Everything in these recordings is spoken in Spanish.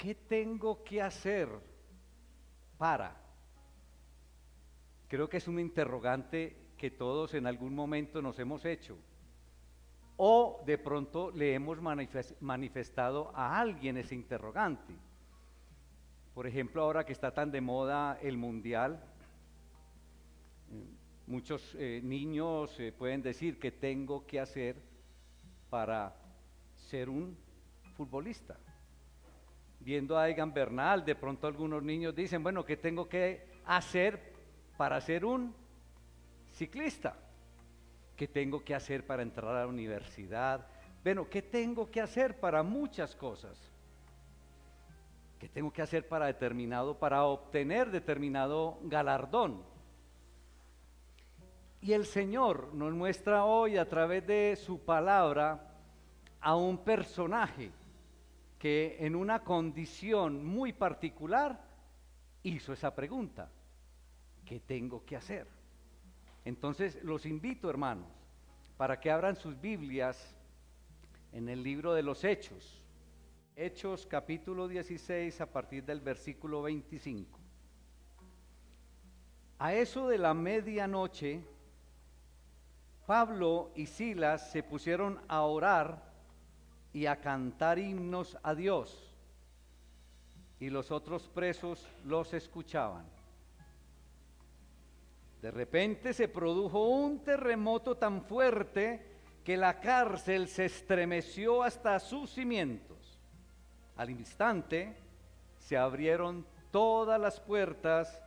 ¿qué tengo que hacer para? Creo que es un interrogante que todos en algún momento nos hemos hecho. O de pronto le hemos manifestado a alguien ese interrogante. Por ejemplo, ahora que está tan de moda el mundial, muchos niños pueden decir que tengo que hacer para ser un futbolista. Viendo a Egan Bernal, de pronto algunos niños dicen, bueno, ¿qué tengo que hacer para ser un ciclista? ¿Qué tengo que hacer para entrar a la universidad? Bueno, ¿qué tengo que hacer para muchas cosas? ¿Qué tengo que hacer para obtener determinado galardón? Y el Señor nos muestra hoy a través de su palabra a un personaje que en una condición muy particular hizo esa pregunta: ¿qué tengo que hacer? Entonces los invito, hermanos, para que abran sus Biblias en el libro de los Hechos. Hechos capítulo 16 a partir del versículo 25. A eso de la medianoche, Pablo y Silas se pusieron a orar y a cantar himnos a Dios, y los otros presos los escuchaban. De repente se produjo un terremoto tan fuerte que la cárcel se estremeció hasta sus cimientos. Al instante se abrieron todas las puertas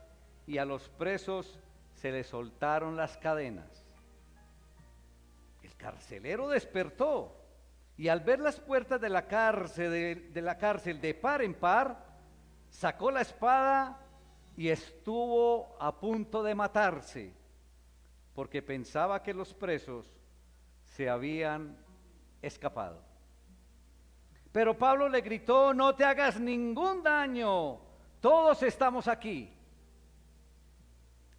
y a los presos se les soltaron las cadenas. El carcelero despertó y al ver las puertas de la cárcel de par en par, sacó la espada y estuvo a punto de matarse, porque pensaba que los presos se habían escapado. Pero Pablo le gritó: no te hagas ningún daño, todos estamos aquí.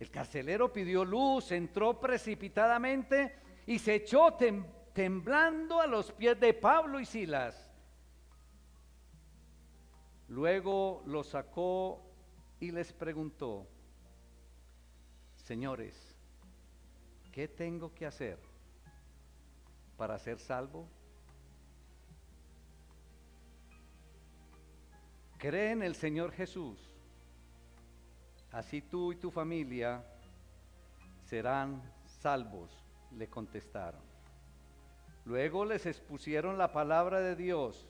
El carcelero pidió luz, entró precipitadamente y se echó temblando a los pies de Pablo y Silas. Luego los sacó y les preguntó: señores, ¿qué tengo que hacer para ser salvo? Cree en el Señor Jesús, así tú y tu familia serán salvos, le contestaron. Luego les expusieron la palabra de Dios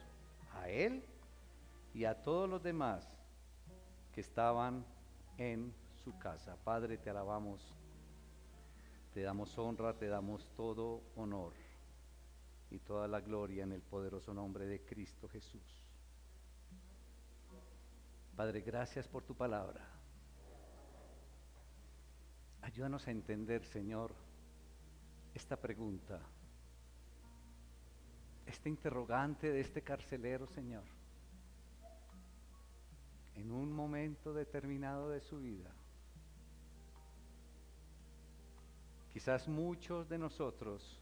a él y a todos los demás que estaban en su casa. Padre, te alabamos, te damos honra, te damos todo honor y toda la gloria en el poderoso nombre de Cristo Jesús. Padre, gracias por tu palabra. Ayúdanos a entender, Señor, esta pregunta, este interrogante de este carcelero, Señor, en un momento determinado de su vida. Quizás muchos de nosotros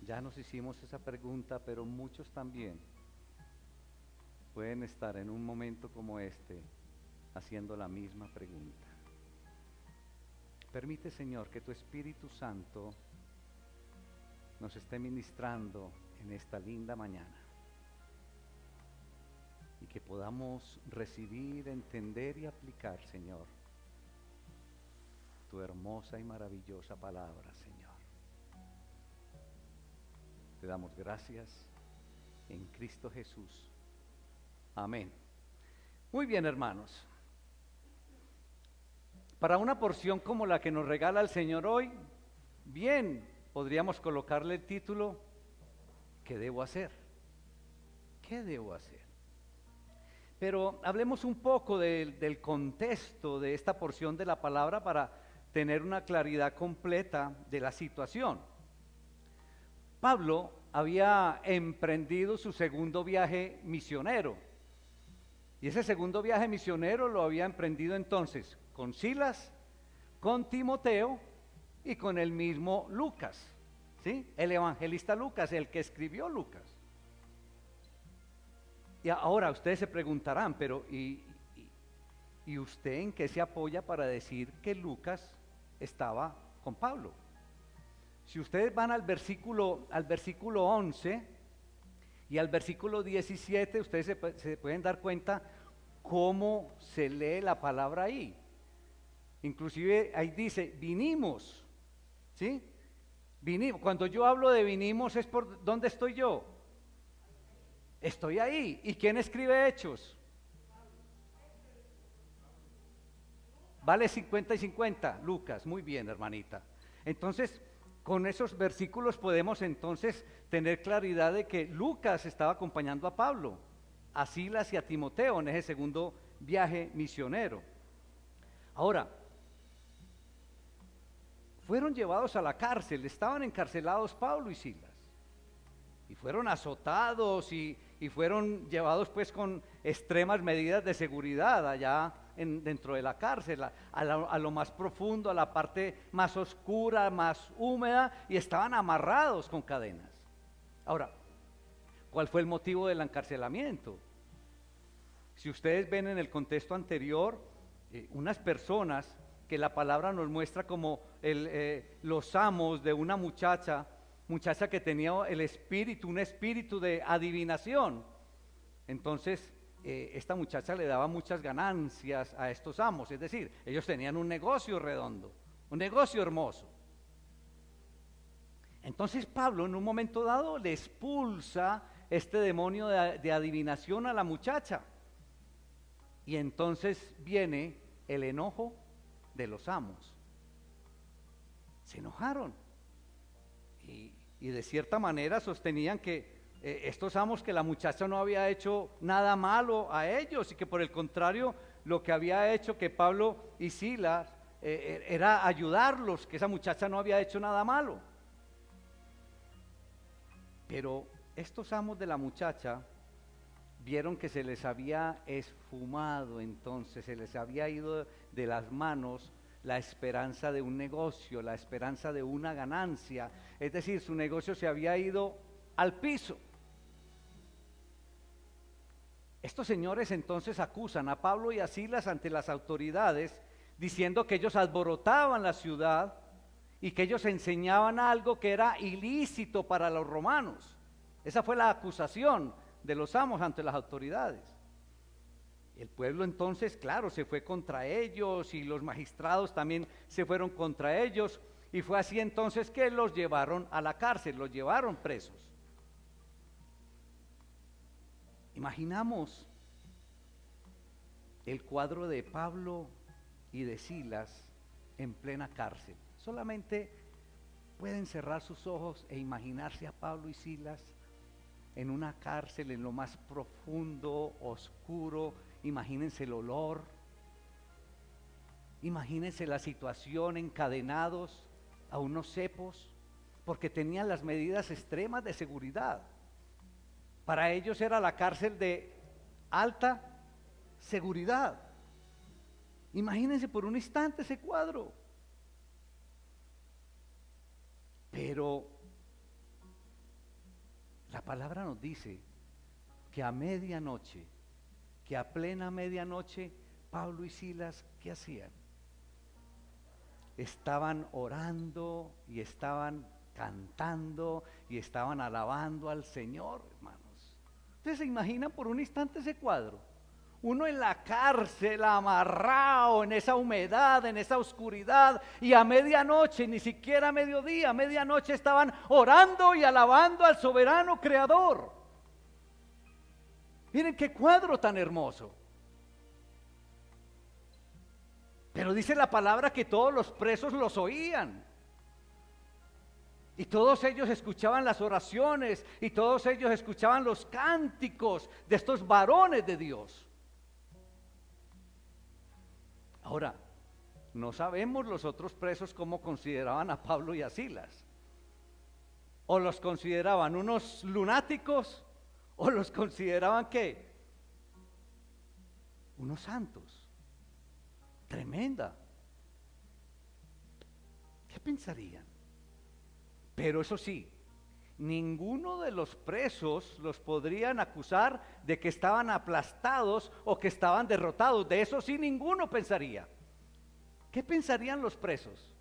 ya nos hicimos esa pregunta, pero muchos también pueden estar en un momento como este haciendo la misma pregunta. Permite, Señor, que tu Espíritu Santo nos esté ministrando en esta linda mañana y que podamos recibir, entender y aplicar, Señor, tu hermosa y maravillosa palabra, Señor. Te damos gracias en Cristo Jesús. Amén. Muy bien, hermanos. Para una porción como la que nos regala el Señor hoy, bien, podríamos colocarle el título: ¿qué debo hacer? ¿Qué debo hacer? Pero hablemos un poco del contexto de esta porción de la palabra para tener una claridad completa de la situación. Pablo había emprendido su segundo viaje misionero. Y ese segundo viaje misionero lo había emprendido entonces con Silas, con Timoteo y con el mismo Lucas, ¿sí? El evangelista Lucas, el que escribió Lucas. Y ahora ustedes se preguntarán, pero ¿y usted en qué se apoya para decir que Lucas estaba con Pablo? Si ustedes van al versículo 11 y al versículo 17, ustedes se pueden dar cuenta cómo se lee la palabra ahí. Inclusive ahí dice, vinimos, ¿sí? Vinimos. Cuando yo hablo de vinimos es por ¿dónde estoy yo? Estoy ahí. ¿Y quién escribe Hechos? Vale 50 y 50, Lucas. Muy bien, hermanita. Entonces, con esos versículos podemos entonces tener claridad de que Lucas estaba acompañando a Pablo, a Silas y a Timoteo en ese segundo viaje misionero. Ahora, fueron llevados a la cárcel, estaban encarcelados Pablo y Silas, y fueron azotados y fueron llevados pues con extremas medidas de seguridad allá dentro de la cárcel, a lo más profundo, a la parte más oscura, más húmeda, y estaban amarrados con cadenas. Ahora, ¿cuál fue el motivo del encarcelamiento? Si ustedes ven en el contexto anterior, unas personas que la palabra nos muestra como los amos de una muchacha que tenía un espíritu de adivinación. Entonces, esta muchacha le daba muchas ganancias a estos amos, es decir, ellos tenían un negocio redondo, un negocio hermoso. Entonces Pablo en un momento dado le expulsa este demonio de adivinación a la muchacha, y entonces viene el enojo de los amos. Se enojaron y de cierta manera sostenían que estos amos, que la muchacha no había hecho nada malo a ellos, y que por el contrario lo que había hecho que Pablo y Silas era ayudarlos, que esa muchacha no había hecho nada malo. Pero estos amos de la muchacha vieron que se les había esfumado, entonces se les había ido de las manos la esperanza de un negocio, la esperanza de una ganancia, es decir, su negocio se había ido al piso. Estos señores entonces acusan a Pablo y a Silas ante las autoridades, diciendo que ellos alborotaban la ciudad y que ellos enseñaban algo que era ilícito para los romanos. Esa fue la acusación de los amos ante las autoridades. El pueblo entonces, claro, se fue contra ellos, y los magistrados también se fueron contra ellos, y fue así entonces que los llevaron a la cárcel, los llevaron presos. Imaginamos el cuadro de Pablo y de Silas en plena cárcel. Solamente pueden cerrar sus ojos e imaginarse a Pablo y Silas en una cárcel, en lo más profundo, oscuro. Imagínense el olor, imagínense la situación, encadenados a unos cepos, porque tenían las medidas extremas de seguridad. Para ellos era la cárcel de alta seguridad. Imagínense por un instante ese cuadro. Pero la palabra nos dice que a medianoche, que a plena medianoche, Pablo y Silas, ¿qué hacían? Estaban orando y estaban cantando y estaban alabando al Señor, hermanos. ¿Ustedes se imaginan por un instante ese cuadro? Uno en la cárcel, amarrado en esa humedad, en esa oscuridad, y a medianoche, ni siquiera a mediodía, a medianoche estaban orando y alabando al soberano creador. Miren qué cuadro tan hermoso. Pero dice la palabra que todos los presos los oían. Y todos ellos escuchaban las oraciones, y todos ellos escuchaban los cánticos de estos varones de Dios. Ahora, no sabemos los otros presos cómo consideraban a Pablo y a Silas. O los consideraban unos lunáticos, o los consideraban ¿qué? Unos santos. Tremenda. ¿Qué pensarían? Pero eso sí, ninguno de los presos los podrían acusar de que estaban aplastados o que estaban derrotados. De eso sí ninguno pensaría. ¿Qué pensarían los presos?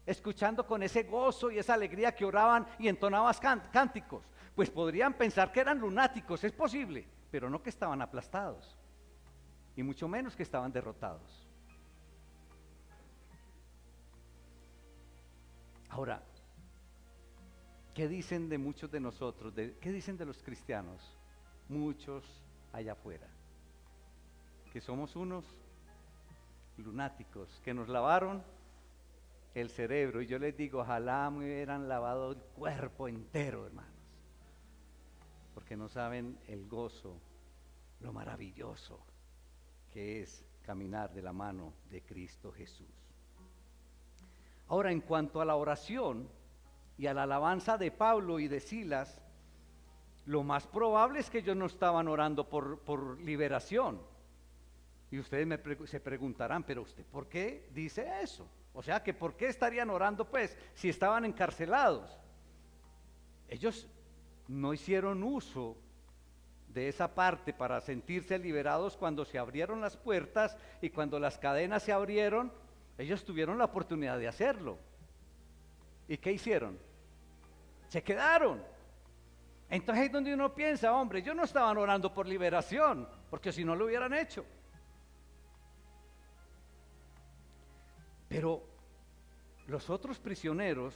Escuchando con ese gozo y esa alegría que oraban y entonaban cánticos. Pues podrían pensar que eran lunáticos, es posible, pero no que estaban aplastados. Y mucho menos que estaban derrotados. Ahora, ¿qué dicen de muchos de nosotros? ¿Qué dicen de los cristianos? Muchos allá afuera. Que somos unos lunáticos, que nos lavaron el cerebro. Y yo les digo, ojalá me hubieran lavado el cuerpo entero, hermanos. Porque no saben el gozo, lo maravilloso que es caminar de la mano de Cristo Jesús. Ahora, en cuanto a la oración y a la alabanza de Pablo y de Silas, lo más probable es que ellos no estaban orando por liberación. Y ustedes se preguntarán, pero ¿usted por qué dice eso? O sea, que ¿por qué estarían orando pues si estaban encarcelados? Ellos no hicieron uso de esa parte para sentirse liberados cuando se abrieron las puertas y cuando las cadenas se abrieron. Ellos tuvieron la oportunidad de hacerlo. ¿Y qué hicieron? Se quedaron. Entonces es donde uno piensa, hombre, ellos no estaban orando por liberación, porque si no lo hubieran hecho. Pero los otros prisioneros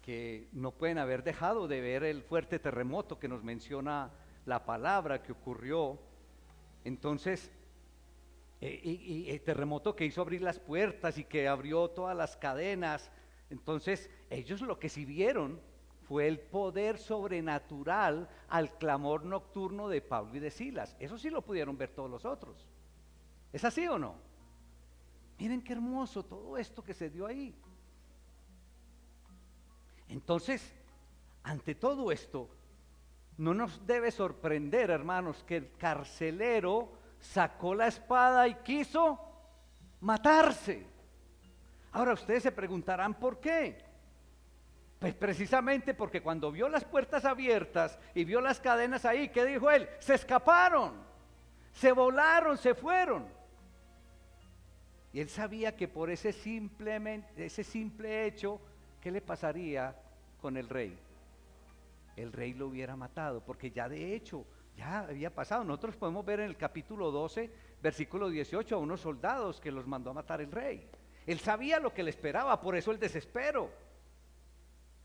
que no pueden haber dejado de ver el fuerte terremoto que nos menciona la palabra que ocurrió, entonces, y el terremoto que hizo abrir las puertas y que abrió todas las cadenas, entonces ellos lo que sí vieron fue el poder sobrenatural al clamor nocturno de Pablo y de Silas. Eso sí lo pudieron ver todos los otros. ¿Es así o no? Miren qué hermoso todo esto que se dio ahí. Entonces, ante todo esto, no nos debe sorprender, hermanos, que el carcelero sacó la espada y quiso matarse. Ahora ustedes se preguntarán ¿por qué? Pues precisamente porque cuando vio las puertas abiertas y vio las cadenas ahí, ¿qué dijo él? Se escaparon, se volaron, se fueron. Y él sabía que por ese simple hecho, ¿qué le pasaría con el rey? El rey lo hubiera matado, porque ya de hecho, ya había pasado. Nosotros podemos ver en el capítulo 12, versículo 18, a unos soldados que los mandó a matar el rey. Él sabía lo que le esperaba, por eso el desespero.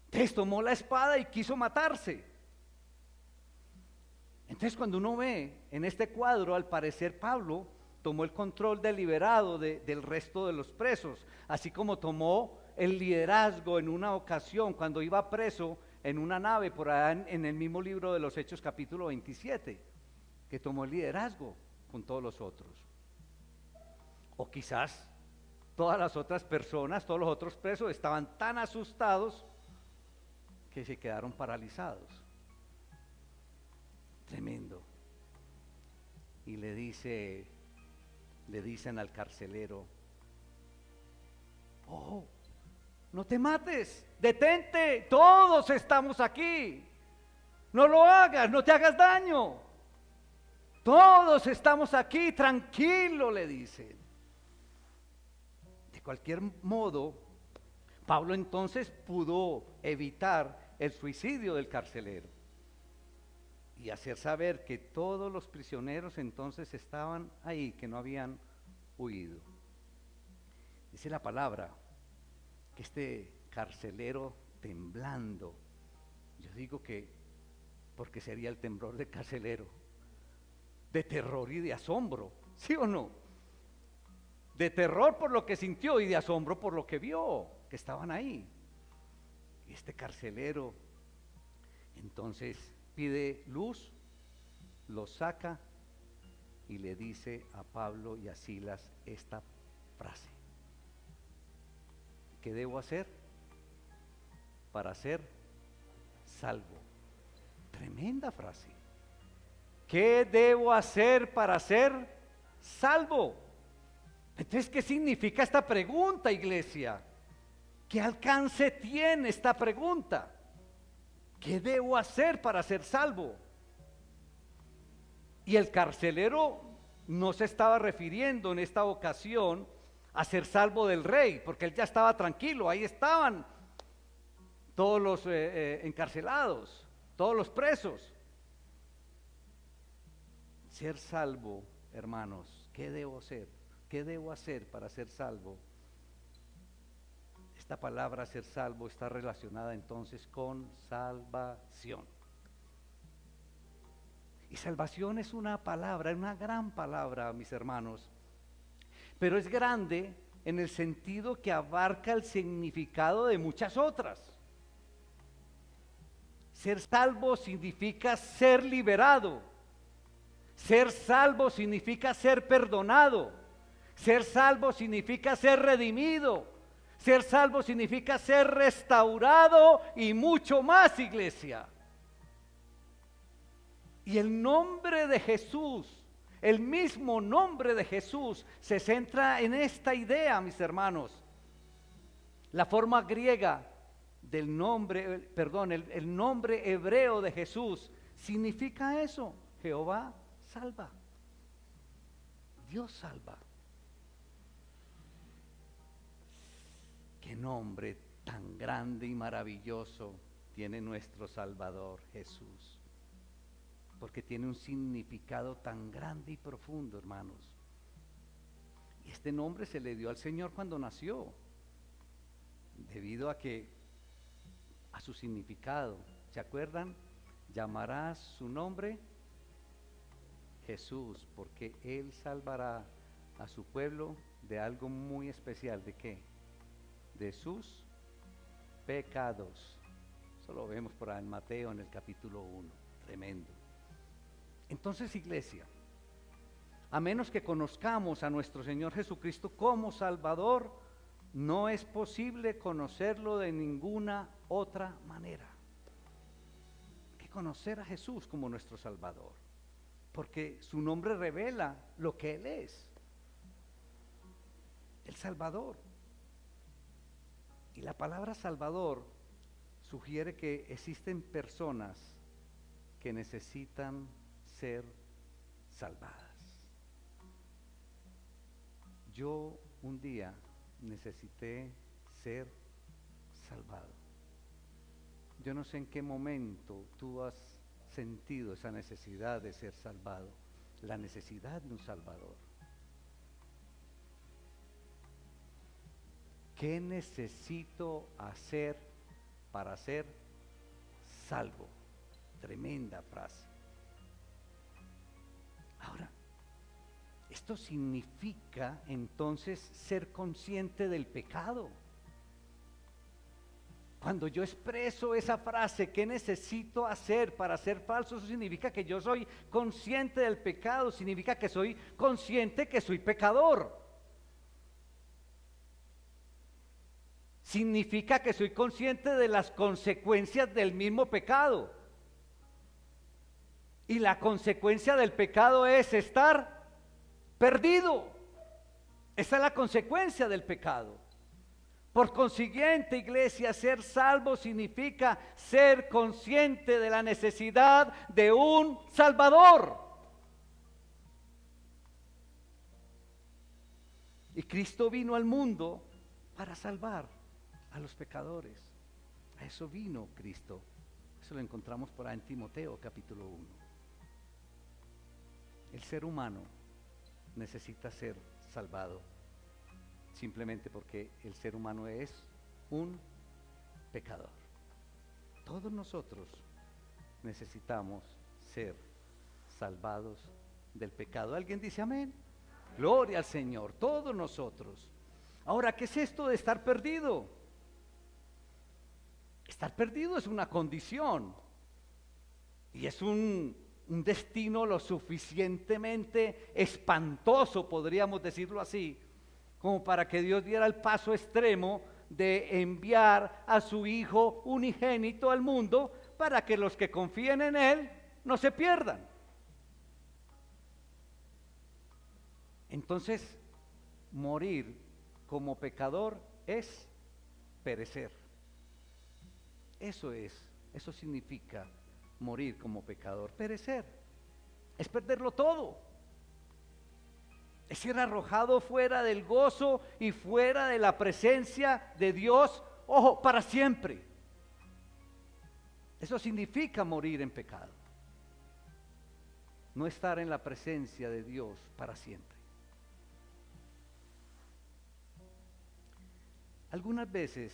Entonces tomó la espada y quiso matarse. Entonces cuando uno ve en este cuadro, al parecer Pablo tomó el control deliberado del resto de los presos, así como tomó el liderazgo en una ocasión cuando iba preso en una nave por allá en el mismo libro de los Hechos capítulo 27, que tomó el liderazgo con todos los otros. O quizás todas las otras personas, todos los otros presos estaban tan asustados que se quedaron paralizados. Tremendo. Y le dicen al carcelero, oh, no te mates, detente, todos estamos aquí, no lo hagas, no te hagas daño, todos estamos aquí, tranquilo, le dicen. De cualquier modo, Pablo entonces pudo evitar el suicidio del carcelero y hacer saber que todos los prisioneros entonces estaban ahí, que no habían huido. Dice la palabra que este carcelero temblando, yo digo que porque sería el temblor del carcelero, de terror y de asombro, ¿sí o no? De terror por lo que sintió y de asombro por lo que vio, que estaban ahí. Y este carcelero entonces pide luz, lo saca y le dice a Pablo y a Silas esta frase: ¿qué debo hacer para ser salvo? Tremenda frase. ¿Qué debo hacer para ser salvo? Entonces, ¿qué significa esta pregunta, iglesia? ¿Qué alcance tiene esta pregunta? ¿Qué debo hacer para ser salvo? Y el carcelero no se estaba refiriendo en esta ocasión a ser salvo del rey, porque él ya estaba tranquilo, ahí estaban todos los encarcelados, todos los presos. Ser salvo, hermanos, ¿qué debo hacer? ¿Qué debo hacer para ser salvo? Esta palabra ser salvo está relacionada entonces con salvación. Y salvación es una palabra, una gran palabra, mis hermanos, pero es grande en el sentido que abarca el significado de muchas otras. Ser salvo significa ser liberado. Ser salvo significa ser perdonado. Ser salvo significa ser redimido. Ser salvo significa ser restaurado y mucho más, iglesia. Y el nombre de Jesús, el mismo nombre de Jesús, se centra en esta idea, mis hermanos. La forma griega del nombre, perdón, el nombre hebreo de Jesús significa eso: Jehová salva. Dios salva. Qué nombre tan grande y maravilloso tiene nuestro Salvador Jesús, porque tiene un significado tan grande y profundo, hermanos. Y este nombre se le dio al Señor cuando nació, debido a su significado. ¿Se acuerdan? Llamarás su nombre Jesús, porque Él salvará a su pueblo de algo muy especial. ¿De qué? De sus pecados. Eso lo vemos por ahí en Mateo, en el capítulo 1. Tremendo. Entonces, iglesia, a menos que conozcamos a nuestro Señor Jesucristo como Salvador, no es posible conocerlo de ninguna otra manera que conocer a Jesús como nuestro Salvador, porque su nombre revela lo que Él es, el Salvador. Y la palabra Salvador sugiere que existen personas que necesitan ser salvadas. Yo un día necesité ser salvado. Yo no sé en qué momento tú has sentido esa necesidad de ser salvado, la necesidad de un Salvador. ¿Qué necesito hacer para ser salvo? Tremenda frase. Ahora, esto significa entonces ser consciente del pecado. Cuando yo expreso esa frase, ¿qué necesito hacer para ser falso? Eso significa que yo soy consciente del pecado, significa que soy consciente que soy pecador. Significa que soy consciente de las consecuencias del mismo pecado. Y la consecuencia del pecado es estar perdido. Esa es la consecuencia del pecado. Por consiguiente, iglesia, ser salvo significa ser consciente de la necesidad de un Salvador. Y Cristo vino al mundo para salvar a los pecadores. A eso vino Cristo. Eso lo encontramos por ahí en Timoteo capítulo 1. El ser humano necesita ser salvado, simplemente porque el ser humano es un pecador. Todos nosotros necesitamos ser salvados del pecado. ¿Alguien dice amén? Gloria al Señor, todos nosotros. Ahora, ¿qué es esto de estar perdido? Estar perdido es una condición y es un destino lo suficientemente espantoso, podríamos decirlo así, como para que Dios diera el paso extremo de enviar a su Hijo unigénito al mundo para que los que confíen en Él no se pierdan. Entonces, morir como pecador es perecer. Eso significa morir como pecador, perecer. Es perderlo todo. Es ser arrojado fuera del gozo y fuera de la presencia de Dios, ojo, para siempre. Eso significa morir en pecado. No estar en la presencia de Dios para siempre. Algunas veces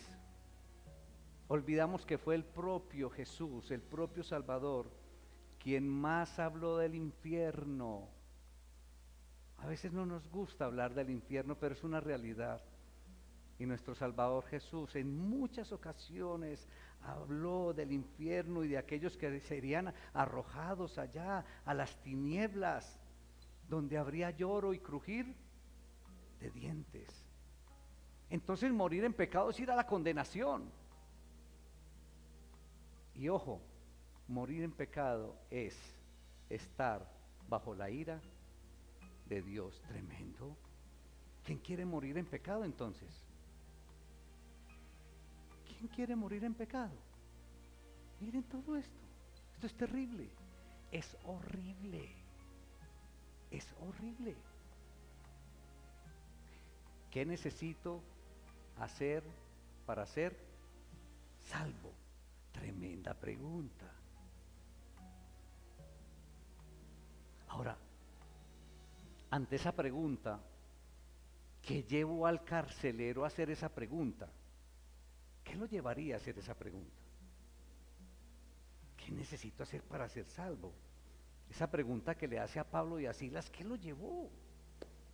olvidamos que fue el propio Jesús, el propio Salvador, quien más habló del infierno. A veces no nos gusta hablar del infierno, pero es una realidad. Y nuestro Salvador Jesús en muchas ocasiones habló del infierno y de aquellos que serían arrojados allá a las tinieblas, donde habría lloro y crujir de dientes. Entonces morir en pecado es ir a la condenación. Y ojo, morir en pecado es estar bajo la ira de Dios. Tremendo. ¿Quién quiere morir en pecado entonces? ¿Quién quiere morir en pecado? Miren todo esto. Esto es terrible. Es horrible. Es horrible. ¿Qué necesito hacer para ser salvo? Tremenda pregunta. Ahora, ante esa pregunta, ¿qué llevó al carcelero a hacer esa pregunta? ¿Qué lo llevaría a hacer esa pregunta? ¿Qué necesito hacer para ser salvo? Esa pregunta que le hace a Pablo y a Silas, ¿qué lo llevó?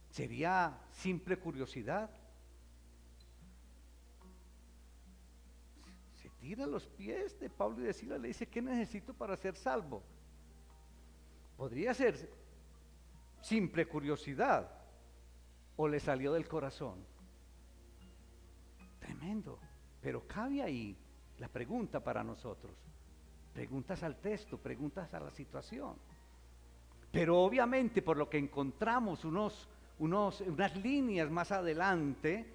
¿Sería simple curiosidad? Se tira a los pies de Pablo y de Silas, le dice, ¿qué necesito para ser salvo? Podría ser simple curiosidad o le salió del corazón. Tremendo. Pero cabe ahí la pregunta para nosotros. Preguntas al texto, preguntas a la situación. Pero obviamente por lo que encontramos unas líneas más adelante,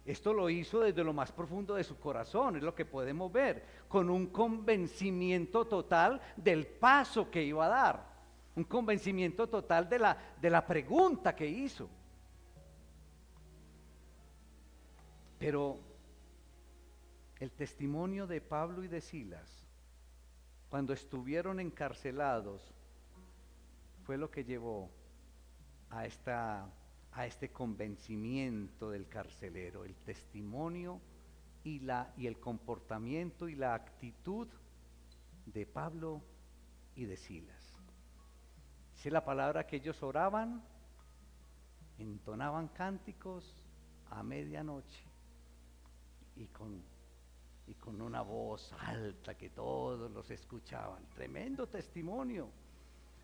esto lo hizo desde lo más profundo de su corazón, es lo que podemos ver, con un convencimiento total del paso que iba a dar, un convencimiento total de la pregunta que hizo. Pero el testimonio de Pablo y de Silas, cuando estuvieron encarcelados, fue lo que llevó a este convencimiento del carcelero, el testimonio y el comportamiento y la actitud de Pablo y de Silas. Dice la palabra que ellos oraban, entonaban cánticos a medianoche y con una voz alta que todos los escuchaban. Tremendo testimonio.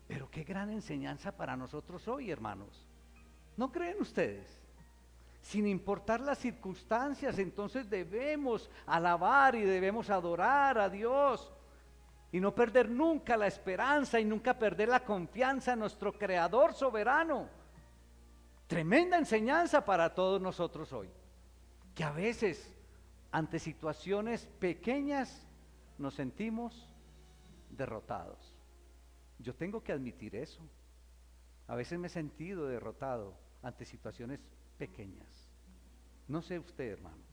Pero qué gran enseñanza para nosotros hoy, hermanos. ¿No creen ustedes? Sin importar las circunstancias, entonces debemos alabar y debemos adorar a Dios y no perder nunca la esperanza y nunca perder la confianza en nuestro Creador soberano. Tremenda enseñanza para todos nosotros hoy, que a veces ante situaciones pequeñas nos sentimos derrotados. Yo tengo que admitir eso. A veces me he sentido derrotado ante situaciones pequeñas. No sé usted, hermano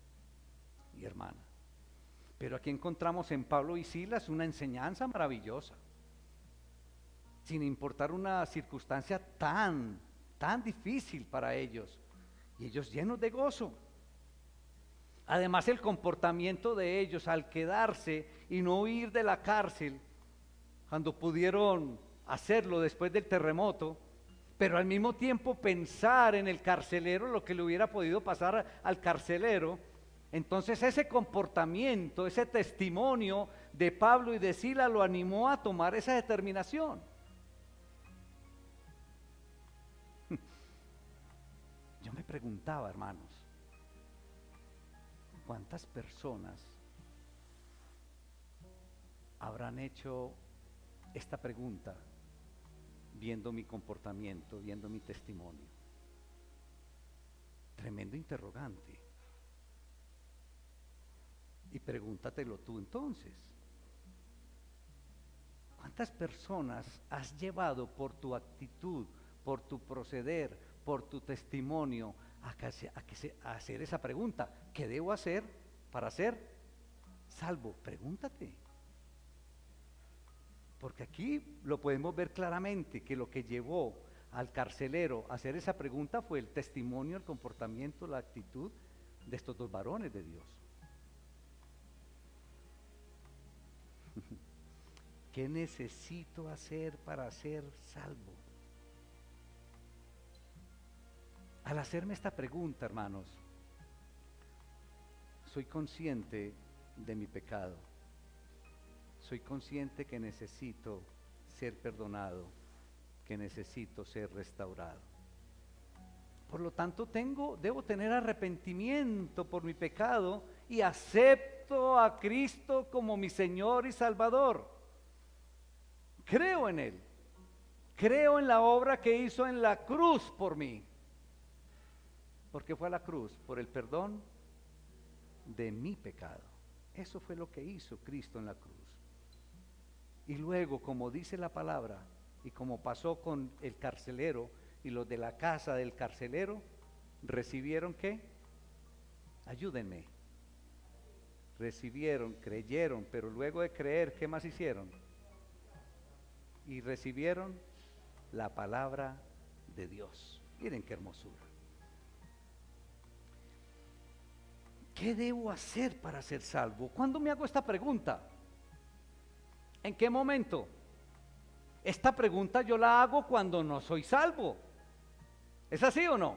y hermana, pero aquí encontramos en Pablo y Silas una enseñanza maravillosa. Sin importar una circunstancia tan difícil para ellos, y ellos llenos de gozo. Además, el comportamiento de ellos al quedarse y no huir de la cárcel, cuando pudieron hacerlo después del terremoto, pero al mismo tiempo pensar en el carcelero, lo que le hubiera podido pasar al carcelero. Entonces ese comportamiento, ese testimonio de Pablo y de Silas lo animó a tomar esa determinación. Yo me preguntaba, hermanos, ¿cuántas personas habrán hecho esta pregunta viendo mi comportamiento, viendo mi testimonio? Tremendo interrogante. Y pregúntatelo tú entonces. ¿Cuántas personas has llevado por tu actitud, por tu proceder, por tu testimonio a hacer esa pregunta? ¿Qué debo hacer para ser salvo? Pregúntate. Porque aquí lo podemos ver claramente que lo que llevó al carcelero a hacer esa pregunta fue el testimonio, el comportamiento, la actitud de estos dos varones de Dios. ¿Qué necesito hacer para ser salvo? Al hacerme esta pregunta, hermanos, soy consciente de mi pecado. Soy consciente que necesito ser perdonado, que necesito ser restaurado. Por lo tanto, debo tener arrepentimiento por mi pecado y acepto a Cristo como mi Señor y Salvador. Creo en Él. Creo en la obra que hizo en la cruz por mí. Porque fue a la cruz por el perdón de mi pecado. Eso fue lo que hizo Cristo en la cruz. Y luego, como dice la palabra, y como pasó con el carcelero y los de la casa del carcelero, recibieron ¿qué? Ayúdenme. Recibieron, creyeron, pero luego de creer, ¿qué más hicieron? Y recibieron la palabra de Dios. Miren qué hermosura. ¿Qué debo hacer para ser salvo? ¿Cuándo me hago esta pregunta? ¿En qué momento? Esta pregunta yo la hago cuando no soy salvo. ¿Es así o no?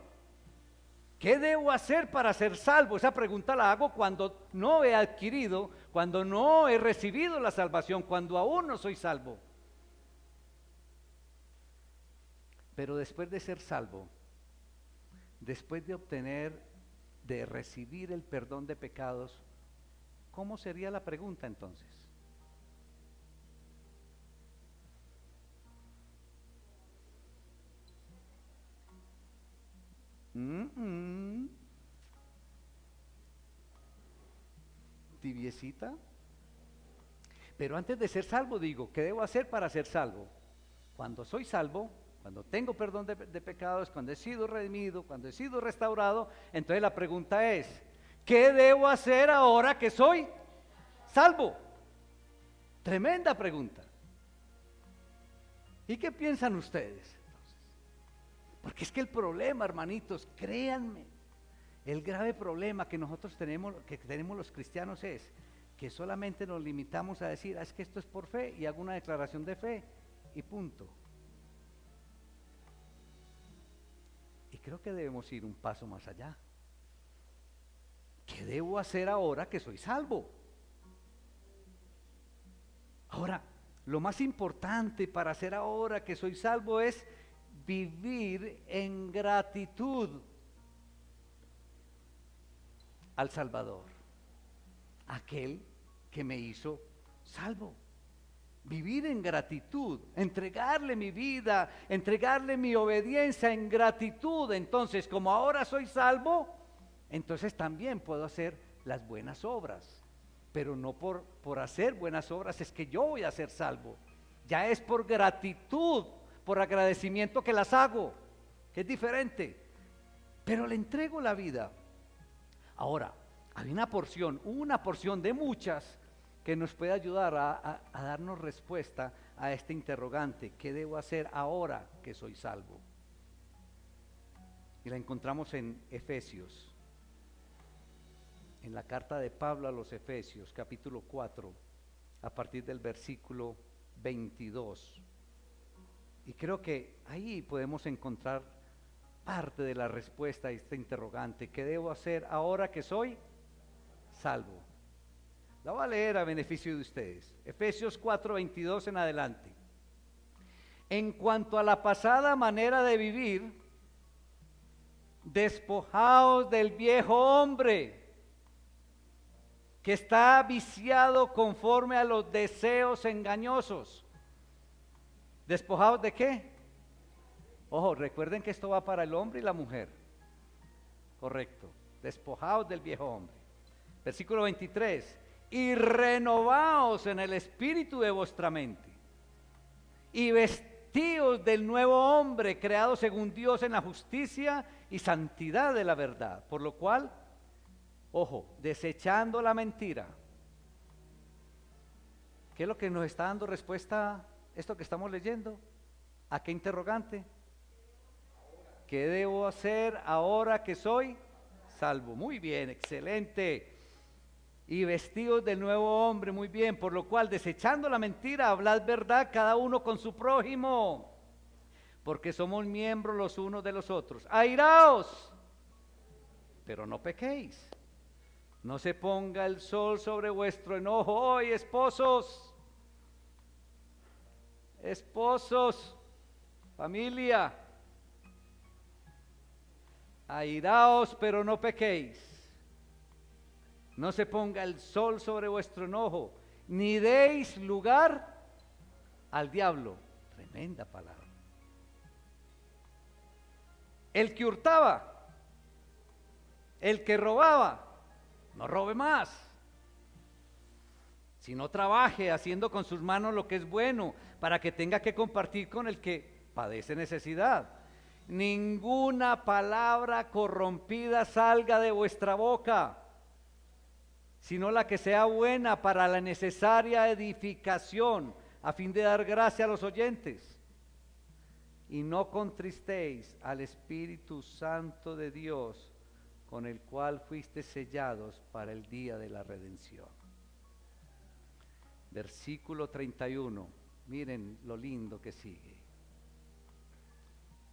¿Qué debo hacer para ser salvo? Esa pregunta la hago cuando no he adquirido, cuando no he recibido la salvación, cuando aún no soy salvo. Pero después de ser salvo, después de recibir el perdón de pecados, ¿cómo sería la pregunta entonces? Tibiecita. Pero antes de ser salvo digo, ¿qué debo hacer para ser salvo? Cuando soy salvo, cuando tengo perdón de pecados, cuando he sido redimido, cuando he sido restaurado, entonces la pregunta es, ¿qué debo hacer ahora que soy salvo? Tremenda pregunta. ¿Y qué piensan ustedes? Porque es que el problema, hermanitos, créanme, el grave problema que nosotros tenemos los cristianos es que solamente nos limitamos a decir, es que esto es por fe y hago una declaración de fe y punto. Y creo que debemos ir un paso más allá. ¿Qué debo hacer ahora que soy salvo? Ahora, lo más importante para hacer ahora que soy salvo es vivir en gratitud al Salvador, aquel que me hizo salvo. Vivir en gratitud, entregarle mi vida, entregarle mi obediencia en gratitud. Entonces, como ahora soy salvo, entonces también puedo hacer las buenas obras. Pero no por hacer buenas obras es que yo voy a ser salvo. Ya es por gratitud, por agradecimiento que las hago, que es diferente. Pero le entrego la vida. Ahora, hay una porción de muchas que nos puede ayudar a darnos respuesta a este interrogante. ¿Qué debo hacer ahora que soy salvo? Y la encontramos en Efesios, en la carta de Pablo a los Efesios, capítulo 4, a partir del versículo 22. Y creo que ahí podemos encontrar parte de la respuesta a este interrogante. ¿Qué debo hacer ahora que soy salvo? La voy a leer a beneficio de ustedes. Efesios 4, 22 en adelante. En cuanto a la pasada manera de vivir, despojaos del viejo hombre que está viciado conforme a los deseos engañosos. ¿Despojados de qué? Ojo, recuerden que esto va para el hombre y la mujer. Correcto. Despojados del viejo hombre. Versículo 23. Y renovaos en el espíritu de vuestra mente. Y vestíos del nuevo hombre, creado según Dios en la justicia y santidad de la verdad. Por lo cual, ojo, desechando la mentira. ¿Qué es lo que nos está dando respuesta esto que estamos leyendo? ¿A qué interrogante? ¿Qué debo hacer ahora que soy salvo? Muy bien, excelente. Y vestidos del nuevo hombre, muy bien. Por lo cual, desechando la mentira, hablad verdad cada uno con su prójimo, porque somos miembros los unos de los otros. Airaos, pero no pequéis. No se ponga el sol sobre vuestro enojo. Hoy, esposos, familia, airaos, pero no pequéis. No se ponga el sol sobre vuestro enojo, ni deis lugar al diablo. Tremenda palabra. El que hurtaba, el que robaba, no robe más. Sino trabaje haciendo con sus manos lo que es bueno, para que tenga que compartir con el que padece necesidad. Ninguna palabra corrompida salga de vuestra boca, sino la que sea buena para la necesaria edificación, a fin de dar gracia a los oyentes. Y no contristéis al Espíritu Santo de Dios, con el cual fuiste sellados para el día de la redención. Versículo 31, miren lo lindo que sigue.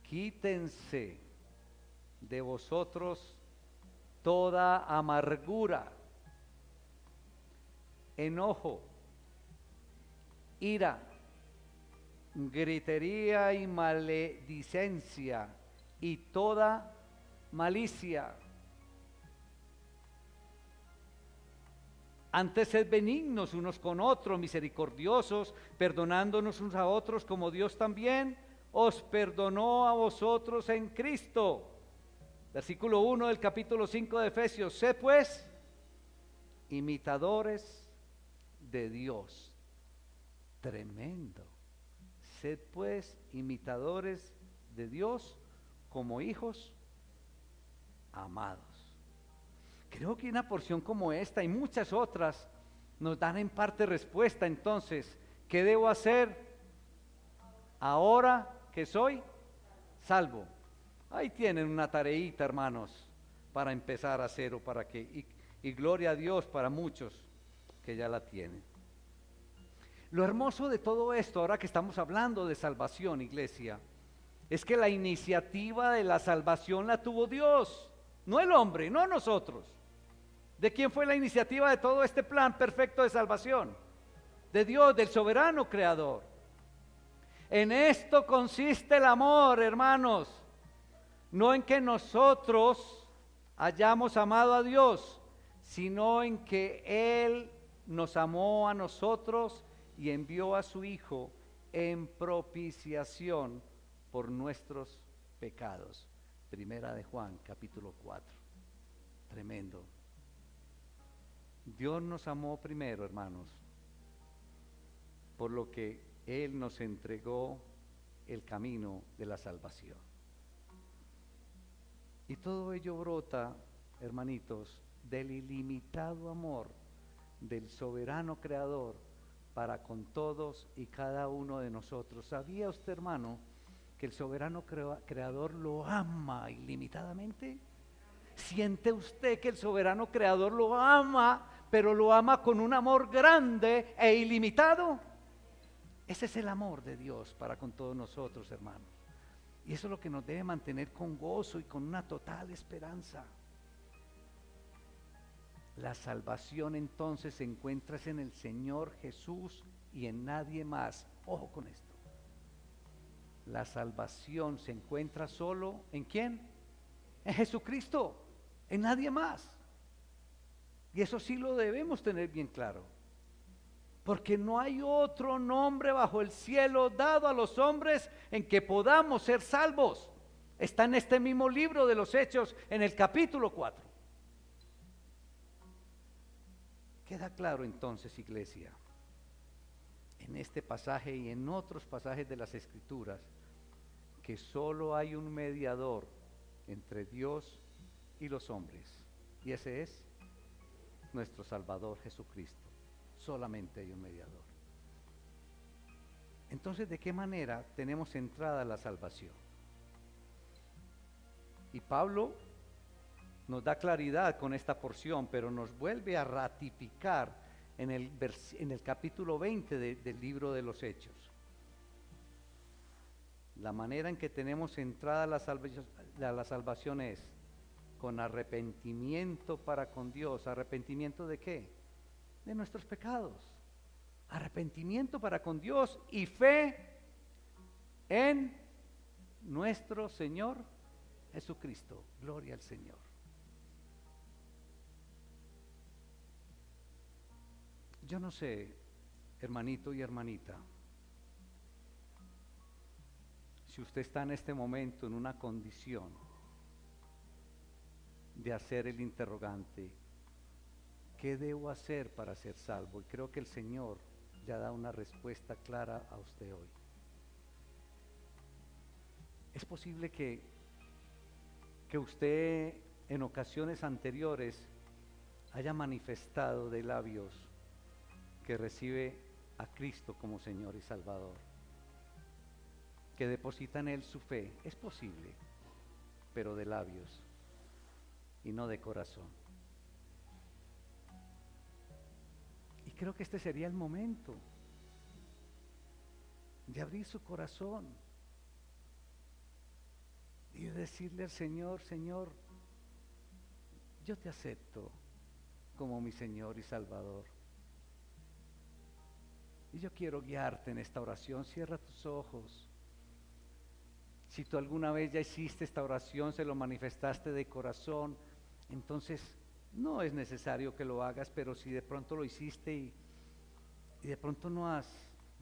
Quítense de vosotros toda amargura, enojo, ira, gritería y maledicencia y toda malicia. Antes sed benignos unos con otros, misericordiosos, perdonándonos unos a otros como Dios también os perdonó a vosotros en Cristo. Versículo 1 del capítulo 5 de Efesios. Sed pues imitadores de Dios. Tremendo. Sed pues imitadores de Dios como hijos amados. Creo que una porción como esta y muchas otras nos dan en parte respuesta. Entonces, ¿qué debo hacer ahora que soy salvo? Ahí tienen una tareita, hermanos, para empezar a hacer o para que, y gloria a Dios para muchos que ya la tienen. Lo hermoso de todo esto, ahora que estamos hablando de salvación, iglesia, es que la iniciativa de la salvación la tuvo Dios, no el hombre, no nosotros. ¿De quién fue la iniciativa de todo este plan perfecto de salvación? De Dios, del soberano creador. En esto consiste el amor, hermanos, no en que nosotros hayamos amado a Dios, sino en que Él nos amó a nosotros y envió a su Hijo en propiciación por nuestros pecados. Primera de Juan, capítulo 4. Tremendo. Dios nos amó primero, hermanos, por lo que Él nos entregó el camino de la salvación. Y todo ello brota, hermanitos, del ilimitado amor del soberano creador para con todos y cada uno de nosotros. ¿Sabía usted, hermano, que el soberano creador lo ama ilimitadamente? ¿Siente usted que el soberano creador lo ama, pero lo ama con un amor grande e ilimitado? Ese es el amor de Dios para con todos nosotros, hermanos. Y eso es lo que nos debe mantener con gozo y con una total esperanza. La salvación entonces se encuentra en el Señor Jesús y en nadie más. Ojo con esto. La salvación se encuentra solo ¿en quién? En Jesucristo, en nadie más. Y eso sí lo debemos tener bien claro. Porque no hay otro nombre bajo el cielo dado a los hombres en que podamos ser salvos. Está en este mismo libro de los Hechos, en el capítulo 4. Queda claro entonces, iglesia, en este pasaje y en otros pasajes de las Escrituras, que solo hay un mediador entre Dios y los hombres, y ese es nuestro Salvador Jesucristo. Solamente hay un mediador. Entonces, ¿de qué manera tenemos entrada a la salvación? Y Pablo nos da claridad con esta porción, pero nos vuelve a ratificar en el capítulo 20 del libro de los Hechos. La manera en que tenemos entrada a la salvación es con arrepentimiento para con Dios. ¿Arrepentimiento de qué? De nuestros pecados. Arrepentimiento para con Dios y fe en nuestro Señor Jesucristo. Gloria al Señor. Yo no sé, hermanito y hermanita, si usted está en este momento en una condición de hacer el interrogante, ¿qué debo hacer para ser salvo? Y creo que el Señor ya da una respuesta clara a usted hoy. Es posible que usted en ocasiones anteriores haya manifestado de labios que recibe a Cristo como Señor y Salvador, que deposita en Él su fe. Es posible, pero de labios y no de corazón. Y creo que este sería el momento de abrir su corazón y de decirle al Señor: Señor, yo te acepto como mi Señor y Salvador. Y yo quiero guiarte en esta oración. Cierra tus ojos. Si tú alguna vez ya hiciste esta oración, se lo manifestaste de corazón, entonces no es necesario que lo hagas, pero si de pronto lo hiciste y de pronto no has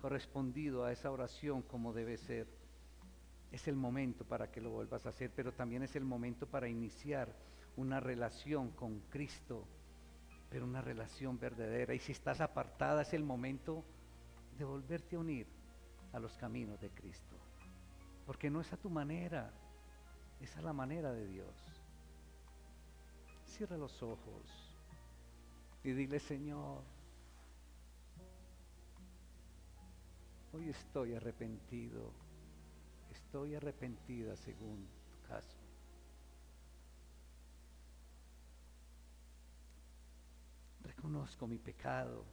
correspondido a esa oración como debe ser, es el momento para que lo vuelvas a hacer, pero también es el momento para iniciar una relación con Cristo, pero una relación verdadera. Y si estás apartada, es el momento de volverte a unir a los caminos de Cristo, porque no es a tu manera, es a la manera de Dios. Cierra los ojos y dile: Señor, hoy estoy arrepentido, estoy arrepentida según tu caso. Reconozco mi pecado,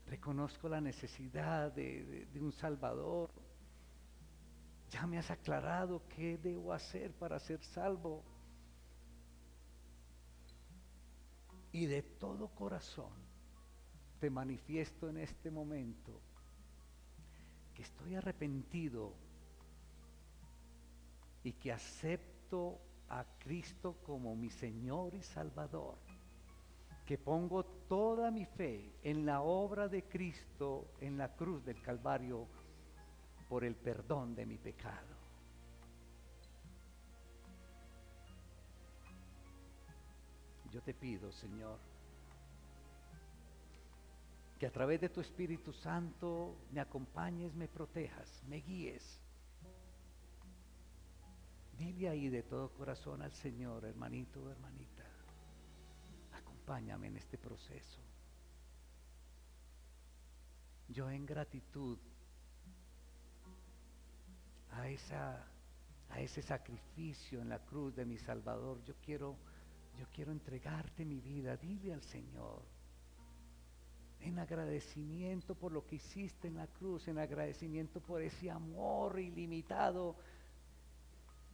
reconozco la necesidad de un Salvador. Ya me has aclarado qué debo hacer para ser salvo. Y de todo corazón te manifiesto en este momento que estoy arrepentido y que acepto a Cristo como mi Señor y Salvador, que pongo toda mi fe en la obra de Cristo en la cruz del Calvario por el perdón de mi pecado. Yo te pido, Señor, que a través de tu Espíritu Santo me acompañes, me protejas, me guíes. Dile ahí de todo corazón al Señor: hermanito o hermanita, acompáñame en este proceso. Yo en gratitud a ese sacrificio en la cruz de mi Salvador, yo quiero entregarte mi vida. Dile al Señor, en agradecimiento por lo que hiciste en la cruz, en agradecimiento por ese amor ilimitado,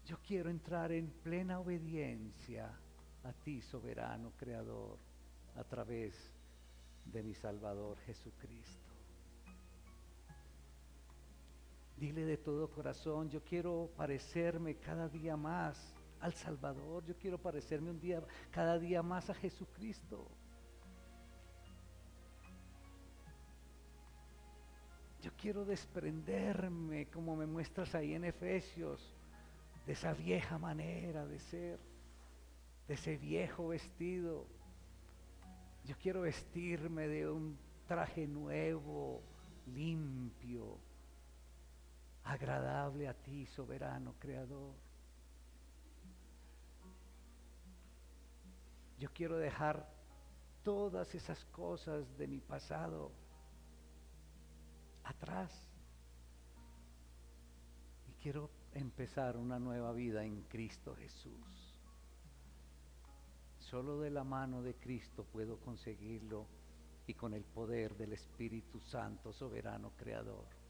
yo quiero entrar en plena obediencia a ti, soberano Creador, a través de mi Salvador Jesucristo. Dile de todo corazón: yo quiero parecerme cada día más al Salvador, yo quiero parecerme cada día más a Jesucristo. Yo quiero desprenderme, como me muestras ahí en Efesios, de esa vieja manera de ser, de ese viejo vestido, Yo quiero vestirme de un traje nuevo, limpio, agradable a ti, soberano creador. Yo quiero dejar todas esas cosas de mi pasado atrás y quiero empezar una nueva vida en Cristo Jesús. Solo de la mano de Cristo puedo conseguirlo y con el poder del Espíritu Santo, soberano creador.